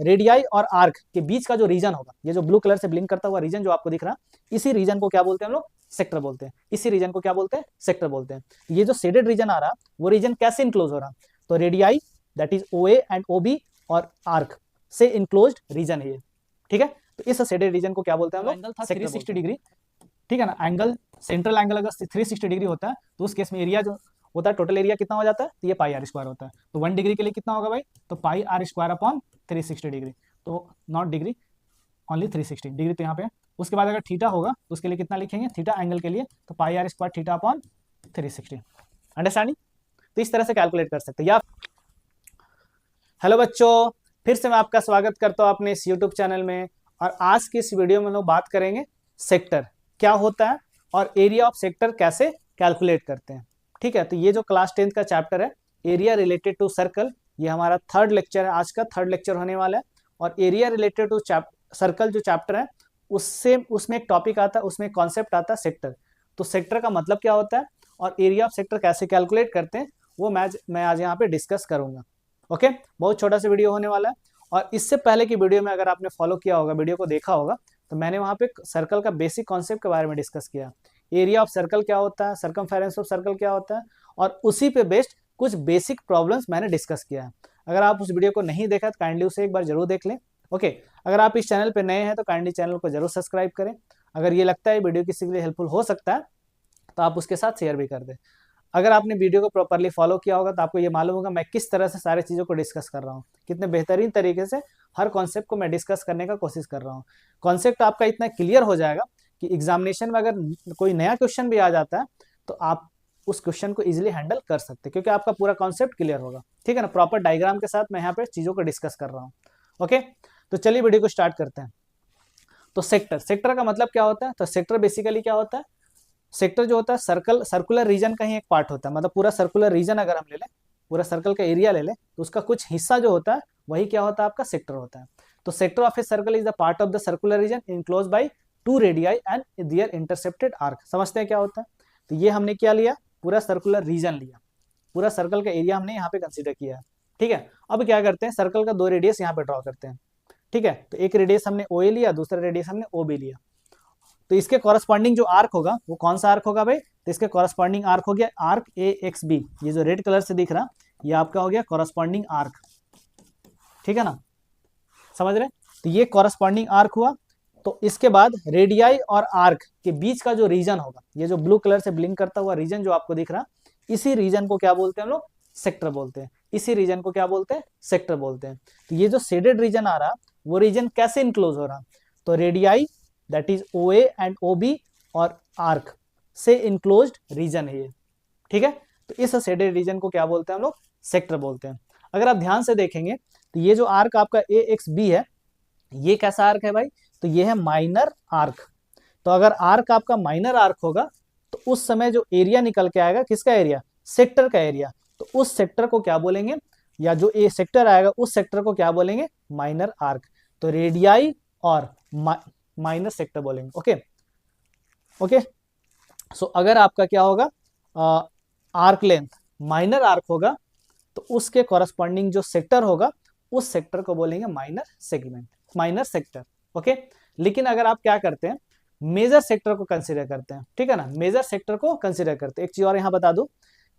Radii और arc के बीच का जो रीजन होगा, ये जो ब्लू कलर से ब्लिंक करता हुआ रीजन जो आपको दिख रहा, इसी रीजन को क्या बोलते हैं हम लोग? सेक्टर बोलते हैं। इसी रीजन को क्या बोलते हैं? सेक्टर बोलते हैं। ये जो शेडेड रीजन आ रहा, वो रीजन कैसे इनक्लोज हो रहा? तो radii that is OA and OB और आर्क से इनक्लोज्ड रीजन है ये, ठीक है। तो इस शेडेड रीजन को क्या बोलते हैं हम लोग? एंगल था 360 डिग्री, ठीक है ना। एंगल, सेंट्रल एंगल अगर 360 डिग्री होता है तो उस केस में एरिया जो होता है, टोटल एरिया कितना हो जाता है? तो ये πr² होता है। तो 1 डिग्री के लिए कितना होगा भाई? तो πr² अपॉन 360 डिग्री, तो नॉट डिग्री, ओनली 360 डिग्री तो यहाँ पे। उसके बाद अगर थीटा होगा तो उसके लिए कितना लिखेंगे? थीटा एंगल के लिए तो πr² थीटा अपॉन 360। अंडरस्टैंडिंग? तो इस तरह से कैलकुलेट कर सकते हैं। या हेलो बच्चों, फिर से मैं आपका स्वागत करता हूँ अपने इस यूट्यूब चैनल में। और आज की इस वीडियो में लोग बात करेंगे सेक्टर क्या होता है और एरिया ऑफ सेक्टर कैसे कैलकुलेट करते हैं, ठीक है। तो ये जो क्लास 10th का चैप्टर है, एरिया रिलेटेड टू सर्कल, ये हमारा थर्ड लेक्चर है, आज का थर्ड लेक्चर होने वाला है। और एरिया रिलेटेड टू सर्कल जो चैप्टर है उसमें एक टॉपिक आता है, उसमें कॉन्सेप्ट आता है सेक्टर। तो सेक्टर का मतलब क्या होता है और एरिया ऑफ सेक्टर कैसे कैलकुलेट करते हैं, वो मैं आज यहाँ पे डिस्कस करूंगा। ओके, बहुत छोटा सा वीडियो होने वाला है। और इससे पहले की वीडियो में अगर आपने फॉलो किया होगा, वीडियो को देखा होगा, तो मैंने वहाँ पे सर्कल का बेसिक कॉन्सेप्ट के बारे में डिस्कस किया। एरिया ऑफ सर्कल क्या होता है, सर्कमफेरेंस ऑफ सर्कल क्या होता है, और उसी पे बेस्ड कुछ बेसिक प्रॉब्लम्स मैंने डिस्कस किया है। अगर आप उस वीडियो को नहीं देखा तो काइंडली उसे एक बार जरूर देख लें। ओके, अगर आप इस चैनल पे नए हैं तो काइंडली चैनल को जरूर सब्सक्राइब करें। अगर ये लगता है वीडियो किसी के लिए हेल्पफुल हो सकता है तो आप उसके साथ शेयर भी कर दें। अगर आपने वीडियो को प्रॉपरली फॉलो किया होगा तो आपको ये मालूम होगा मैं किस तरह से सारी चीज़ों को डिस्कस कर रहा हूँ, कितने बेहतरीन तरीके से हर कॉन्सेप्ट को मैं डिस्कस करने का कोशिश कर रहा हूँ। कॉन्सेप्ट आपका इतना क्लियर हो जाएगा कि एग्जामिनेशन में अगर कोई नया क्वेश्चन भी आ जाता है तो आप उस क्वेश्चन को इजिली हैंडल कर सकते हैं, क्योंकि आपका पूरा कॉन्सेप्ट क्लियर होगा, ठीक है ना। प्रॉपर डायग्राम के साथ मैं यहाँ पे चीज़ों को डिस्कस कर रहा हूँ। ओके, तो चलिए वीडियो को स्टार्ट करते हैं। तो सेक्टर का मतलब क्या होता है? तो सेक्टर बेसिकली क्या होता है? सेक्टर जो होता है सर्कुलर रीजन का ही एक पार्ट होता है। मतलब पूरा सर्कुलर रीजन अगर हम ले लें, पूरा सर्कल का एरिया ले लें, तो उसका कुछ हिस्सा जो होता है वही क्या होता है? आपका सेक्टर होता है। तो sector of a circle is the part of the circular region enclosed by 2 radii and their intercepted arc. समझते हैं क्या होता है? तो ये हमने क्या लिया? पूरा सर्कुलर रीजन लिया, पूरा सर्कल का एरिया हमने यहाँ पे कंसिडर किया है, ठीक है। अब क्या करते हैं, सर्कल का 2 रेडियस यहाँ पे ड्रॉ करते हैं, ठीक है। तो एक रेडियस हमने OA लिया, दूसरा रेडियस हमने OB लिया। तो इसके कॉरस्पॉन्डिंग जो आर्क होगा वो कौन सा आर्क होगा भाई? तो इसके कॉरस्पॉन्डिंग आर्क हो गया आर्क AXB। ये जो रेड कलर से दिख रहा ये आपका हो गया कॉरस्पॉन्डिंग आर्क, ठीक है ना, समझ रहे? तो ये कॉरस्पॉन्डिंग आर्क हुआ। तो इसके बाद रेडियाई और आर्क के बीच का जो रीजन होगा, ये जो ब्लू कलर से ब्लिंक करता हुआ रीजन जो आपको दिख रहा, इसी रीजन को क्या बोलते हैं हम लोग? सेक्टर बोलते हैं। इसी रीजन को क्या बोलते हैं? सेक्टर बोलते हैं। तो ये जो शेडेड रीजन आ रहा वो रीजन कैसे इनक्लोज हो रहा? तो radii that is OA and OB और आर्क से इनक्लोज्ड रीजन है ये, ठीक है। तो इस शेडेड रीजन को क्या बोलते हैं हम लोग? सेक्टर बोलते हैं। अगर आप ध्यान से देखेंगे तो ये जो आर्क आपका AXB है, ये कैसा आर्क है भाई? तो ये है माइनर आर्क। तो अगर आर्क आपका माइनर आर्क होगा तो उस समय जो एरिया निकल के आएगा, किसका एरिया? सेक्टर का एरिया। तो उस सेक्टर को क्या बोलेंगे, या जो ए सेक्टर आएगा उस सेक्टर को क्या बोलेंगे? Minor arc. तो रेडियाई और माइनर सेक्टर बोलेंगे। ओके ओके, सो अगर आपका क्या होगा, आर्क लेंथ माइनर आर्क होगा तो उसके कॉरस्पॉन्डिंग जो सेक्टर होगा उस सेक्टर को बोलेंगे minor segment, minor sector. Okay, लेकिन अगर आप क्या करते हैं, मेजर सेक्टर को कंसीडर करते हैं, ठीक है ना, मेजर सेक्टर को कंसीडर करते हैं। एक चीज और यहाँ बता दूं,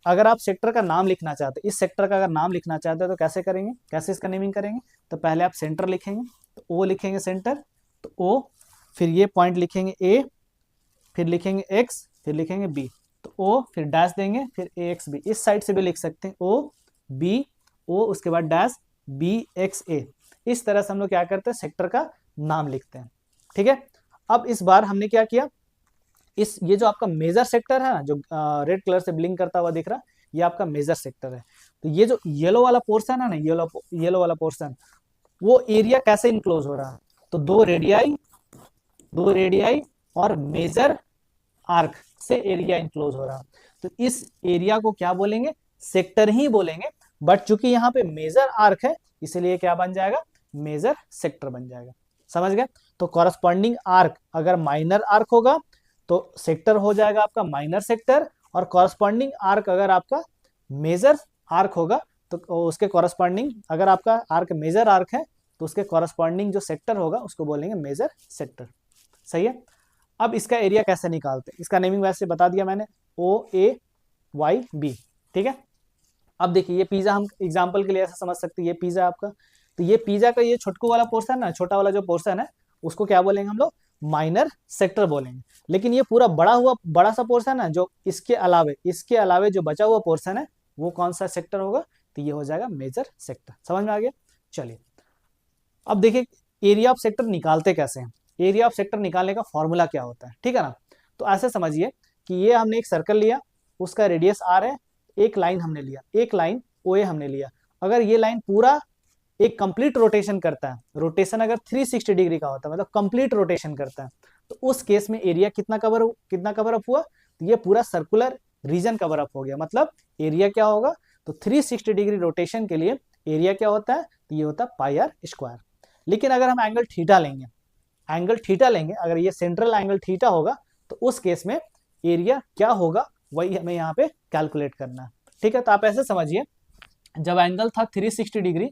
अगर आप सेक्टर का नाम लिखना चाहते हैं, इस सेक्टर का अगर नाम लिखना चाहते हैं तो कैसे करेंगे, कैसे इसका नेमिंग करेंगे? तो पहले आप सेंटर लिखेंगे, तो O लिखेंगे सेंटर, तो O, फिर ये पॉइंट लिखेंगे A, फिर लिखेंगे X, फिर लिखेंगे B, तो O फिर डैश देंगे, फिर AXB। इस साइड से भी लिख सकते हैं OBO, उसके बाद डैश BXA। इस तरह से हम लोग क्या करते हैं, सेक्टर का नाम लिखते हैं, ठीक है। अब इस बार हमने क्या किया, ये जो आपका मेजर सेक्टर है ना, जो रेड कलर से ब्लिंक करता हुआ दिख रहा, ये आपका मेजर सेक्टर है। तो ये जो येलो वाला पोर्शन है ना, येलो वाला पोर्शन, वो एरिया कैसे इनक्लोज हो रहा है? तो 2 रेडियाई और मेजर आर्क से एरिया इनक्लोज हो रहा। तो इस एरिया को क्या बोलेंगे? सेक्टर ही बोलेंगे। बट चूंकि यहाँ पे मेजर आर्क है इसलिए क्या बन जाएगा? मेजर सेक्टर बन जाएगा। समझ गए? तो कॉरस्पॉन्डिंग आर्क अगर माइनर आर्क होगा तो सेक्टर हो जाएगा आपका माइनर सेक्टर, और कॉरस्पॉन्डिंग आर्क अगर आपका मेजर आर्क होगा तो उसके कॉरस्पॉन्डिंग, अगर आपका आर्क मेजर आर्क है तो उसके कॉरस्पॉन्डिंग जो सेक्टर होगा उसको बोलेंगे मेजर सेक्टर। सही है। अब इसका एरिया कैसे निकालते हैं, इसका नेमिंग वैसे बता दिया मैंने, OAYB। ठीक है। अब देखिए ये पिज्जा हम एग्जांपल के लिए ऐसा समझ सकते हैं, ये पिज्जा आपका, तो ये पिज्जा का ये छोटकू वाला पोर्शन है, छोटा वाला जो पोर्शन है उसको क्या बोलेंगे हम लोग, माइनर सेक्टर बोलेंगे। लेकिन ये पूरा बड़ा सा पोर्शन है जो इसके अलावे जो बचा हुआ पोर्शन है वो कौन सा सेक्टर होगा, तो ये हो जाएगा मेजर सेक्टर। समझ में आ गया। चलिए अब देखिए एरिया ऑफ सेक्टर निकालते कैसे हैं, एरिया ऑफ सेक्टर निकालने का फॉर्मूला क्या होता है। ठीक है ना। तो ऐसे समझिए कि ये हमने एक सर्कल लिया, उसका रेडियस R है, एक लाइन हमने लिया, एक लाइन OA हमने लिया। अगर ये लाइन पूरा एक कंप्लीट रोटेशन करता है, रोटेशन अगर 360 डिग्री का होता है मतलब कंप्लीट रोटेशन करता है, तो उस केस में एरिया कितना कवर अप हुआ, तो ये पूरा सर्कुलर रीजन कवर अप हो गया। मतलब एरिया क्या होगा, तो 360 डिग्री रोटेशन के लिए एरिया क्या होता है, तो ये होता है पाई आर स्क्वायर। लेकिन अगर हम एंगल थीटा लेंगे, अगर ये सेंट्रल एंगल थीटा होगा तो उस केस में एरिया क्या होगा वही हमें यहाँ पे कैलकुलेट करना है। ठीक है। तो आप ऐसे समझिए, जब एंगल था 360 डिग्री,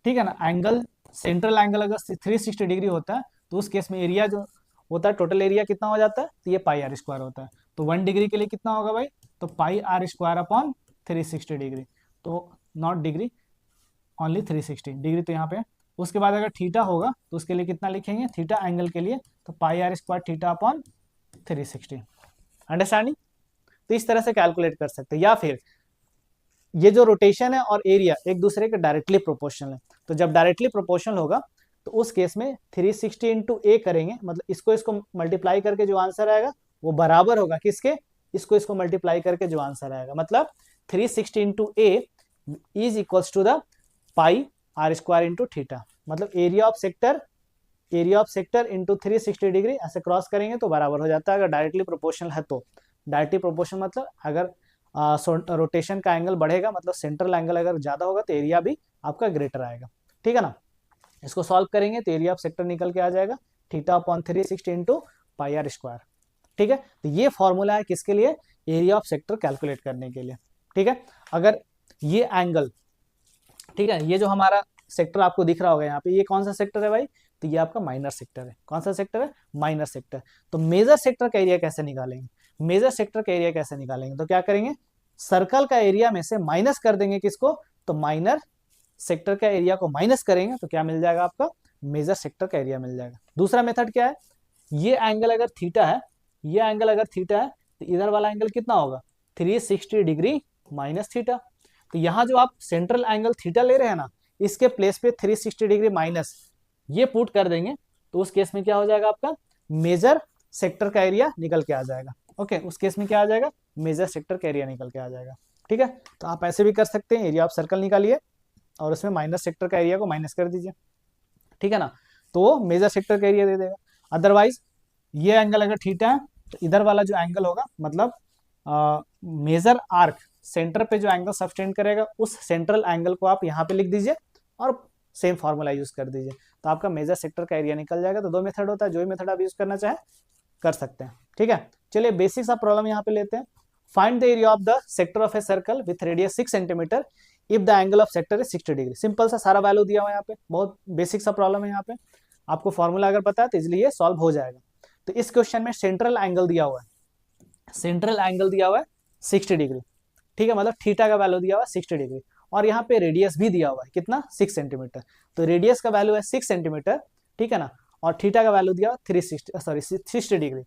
ठीक है ना, एंगल सेंट्रल एंगल अगर 360 डिग्री होता है तो उस केस में एरिया जो होता है, टोटल एरिया कितना हो जाता है, तो ये पाई आर स्क्वायर होता है। तो 1 डिग्री के लिए कितना होगा भाई, तो pi r square upon 360 degree, तो नॉट डिग्री ओनली 360 डिग्री तो यहाँ पे। उसके बाद अगर थीटा होगा तो उसके लिए कितना लिखेंगे, थीटा एंगल के लिए तो pi r square theta upon 360। Understanding. तो इस तरह से कैलकुलेट कर सकते हैं। या फिर ये जो रोटेशन है और एरिया एक दूसरे के डायरेक्टली प्रोपोर्शनल है, तो जब डायरेक्टली प्रोपोर्शनल होगा तो उस केस में 360 इंटू ए करेंगे, मतलब इसको मल्टीप्लाई करके जो आंसर आएगा वो बराबर होगा किसके, इसको मल्टीप्लाई करके जो आंसर आएगा, मतलब 360 into a is equals to the pi r square into theta. मतलब area of sector into 360 degree ऐसे क्रॉस करेंगे तो बराबर हो जाता है, अगर डायरेक्टली प्रोपोर्शनल है तो। डायरेक्टली प्रोपोर्शनल मतलब अगर रोटेशन का एंगल बढ़ेगा, मतलब सेंट्रल एंगल अगर ज्यादा होगा तो एरिया भी आपका ग्रेटर आएगा। ठीक है ना। इसको सॉल्व करेंगे तो एरिया ऑफ सेक्टर निकल के आ जाएगा theta upon 360 into pi r square. ठीक है। तो ये फॉर्मूला है किसके लिए, एरिया ऑफ सेक्टर कैलकुलेट करने के लिए। ठीक है। अगर ये एंगल, ठीक है, ये जो हमारा सेक्टर आपको दिख रहा होगा यहाँ पे, ये कौन सा सेक्टर है भाई, तो ये आपका माइनर सेक्टर है। कौन सा सेक्टर है, माइनर सेक्टर। तो मेजर सेक्टर का एरिया कैसे निकालेंगे, मेजर सेक्टर का एरिया कैसे निकालेंगे, तो क्या करेंगे, सर्कल का एरिया में से माइनस कर देंगे किसको, तो माइनर सेक्टर का एरिया को माइनस करेंगे तो क्या मिल जाएगा आपका, मेजर सेक्टर का एरिया मिल जाएगा। दूसरा मेथड क्या है, ये एंगल अगर थीटा है, ये एंगल अगर थीटा है तो इधर वाला एंगल कितना होगा, 360 डिग्री माइनस थीटा। तो यहाँ जो आप सेंट्रल एंगल थीटा ले रहे हैं ना, इसके प्लेस पे 360 डिग्री माइनस ये पुट कर देंगे तो उस केस में क्या हो जाएगा, आपका मेजर सेक्टर का एरिया निकल के आ जाएगा। ओके, उस केस में क्या आ जाएगा, मेजर सेक्टर का एरिया निकल के आ जाएगा। ठीक है। तो आप ऐसे भी कर सकते हैं, एरिया ऑफ सर्कल निकालिए और उसमें माइनर सेक्टर का एरिया को माइनस कर दीजिए। ठीक है ना। तो वो मेजर सेक्टर का एरिया दे देगा। अदरवाइज ये एंगल अगर थीटा है तो इधर वाला जो एंगल होगा, मतलब मेजर आर्क सेंटर पे जो एंगल सबटेंड करेगा उस सेंट्रल एंगल को आप यहाँ पे लिख दीजिए और सेम फॉर्मूला यूज कर दीजिए, तो आपका मेजर सेक्टर का एरिया निकल जाएगा। तो दो मेथड होता है, जो भी मेथड आप यूज करना चाहें कर सकते हैं। ठीक है। चलिए बेसिक सा प्रॉब्लम यहाँ पे लेते हैं। Find the area of the sector of a circle with radius 6 centimetre if the angle of sector is 60 degree. Simple सा सारा वैल्यू दिया हुआ है यहाँ पे, बहुत बेसिक सा प्रॉब्लम है यहाँ पे। आपको फॉर्मूला अगर पता है तो इजिली ये सॉल्व हो जाएगा। तो इस क्वेश्चन में सेंट्रल एंगल दिया हुआ है, सेंट्रल एंगल दिया हुआ है 60 डिग्री। ठीक है, मतलब थीटा का वैल्यू दिया हुआ है 60 डिग्री और यहाँ पे रेडियस भी दिया हुआ है कितना, 6 सेंटीमीटर। तो रेडियस का वैल्यू है 6 सेंटीमीटर, ठीक है ना, और थीटा का वैल्यू दिया 60 डिग्री।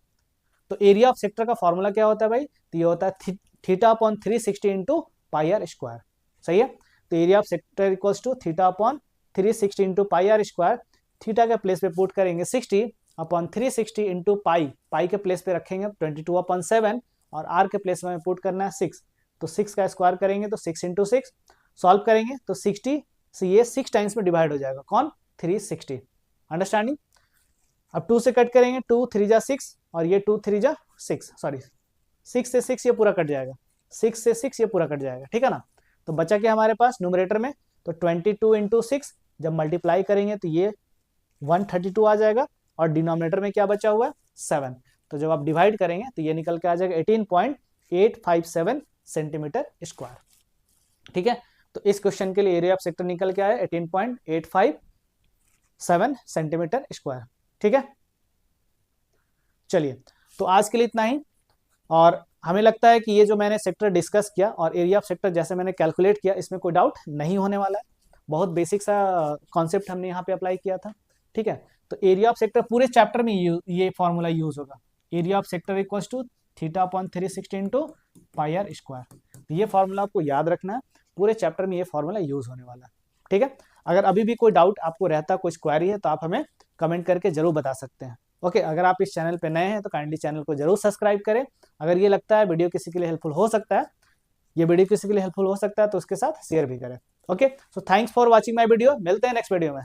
तो एरिया ऑफ सेक्टर का फॉर्मूला क्या होता है भाई, तो ये होता है theta upon 360 into pi r square. सही है। तो area of sector equals to theta upon 360 into pi r square. Theta के प्लेस पे पुट करेंगे 60 अपॉन 360 इंटू पाई, पाई के प्लेस पे रखेंगे 22/7 और आर के प्लेस में पुट करना है 6, तो 6 का स्क्वायर करेंगे तो 6 इंटू 6, सॉल्व करेंगे तो 60 से ये 6 टाइम्स में डिवाइड हो जाएगा, कौन, 360। अंडरस्टैंडिंग। अब 2 से कट करेंगे, 2 3 जा 6 और ये 2 3 जा 6, सॉरी 6 से 6 ये पूरा कट जाएगा, 6 से 6 ये पूरा कट जाएगा। ठीक है ना। तो बचा क्या हमारे पास न्यूमरेटर में, तो 22 इंटू 6 जब मल्टीप्लाई करेंगे तो ये 132 आ जाएगा और डिनोमिनेटर में क्या बचा हुआ है 7। तो जब आप डिवाइड करेंगे तो ये निकल के आ जाएगा 18.857 सेंटीमीटर स्क्वायर। ठीक है। तो इस क्वेश्चन के लिए एरिया ऑफ सेक्टर निकल के आया 18.85 7 सेंटीमीटर स्क्वायर। ठीक है, चलिए तो आज के लिए इतना ही। और हमें लगता है कि ये जो मैंने सेक्टर डिस्कस किया और एरिया ऑफ सेक्टर जैसे मैंने कैलकुलेट किया, इसमें कोई डाउट नहीं होने वाला है। बहुत बेसिक सा कॉन्सेप्ट हमने यहाँ पे अप्लाई किया था। ठीक है, तो एरिया ऑफ सेक्टर पूरे चैप्टर में ये फॉर्मूला यूज होगा। Area of sector equals to theta upon 360 into pi r square. ये फॉर्मूला आपको याद रखना है, पूरे चैप्टर में ये फॉर्मूला यूज होने वाला है। ठीक है, अगर अभी भी कोई डाउट आपको रहता, कोई क्वेरी है, तो आप हमें कमेंट करके जरूर बता सकते हैं। ओके, अगर आप इस चैनल पे नए हैं तो काइंडली चैनल को जरूर सब्सक्राइब करें। अगर ये लगता है वीडियो किसी के लिए हेल्पफुल हो सकता है, ये वीडियो किसी के लिए हेल्पफुल हो सकता है, तो उसके साथ शेयर भी करें। Okay, so thanks for watching my video. मिलते हैं नेक्स्ट वीडियो में।